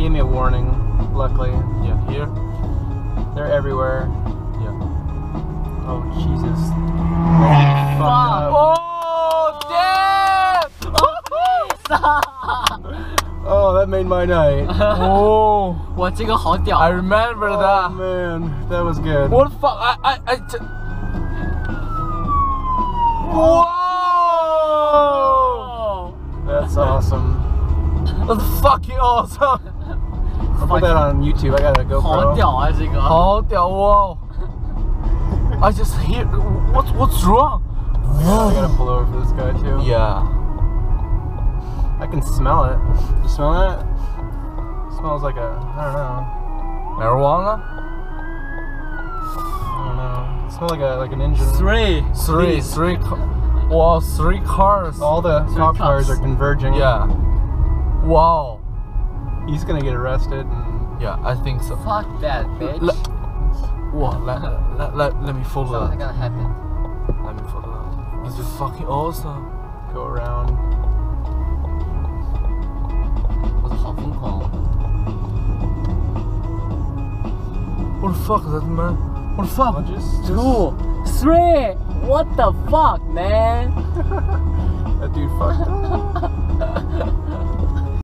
gave me a warning, luckily. Yeah, here. They're everywhere. Yeah. Oh, Jesus. Oh, damn! Oh, that made my night. Oh, 哇，这个好屌 I remember Oh, that. man, that was good. What the fuck? Whoa! That's awesome. That's fucking awesome. I'll put that on YouTube. I got a GoPro. 好屌啊，这个。好屌哦 I just hear what's wrong? Yeah, I gotta pull over for this guy too. Yeah. I can smell it. You smell that? It smells like a, I don't know. Marijuana? I don't know. It smells like an engine. Three cars. All the cop cars are converging. Yeah. Wow. He's gonna get arrested. And Yeah, I think so. Fuck that, bitch. Wow, let me follow Something that. gonna happen. Let me follow that. This is fucking awesome. go around. 我的好疯狂哦。 What the fuck is that, man? What the fuck? Well, just 2, 3. What the fuck, man? that dude fucked up.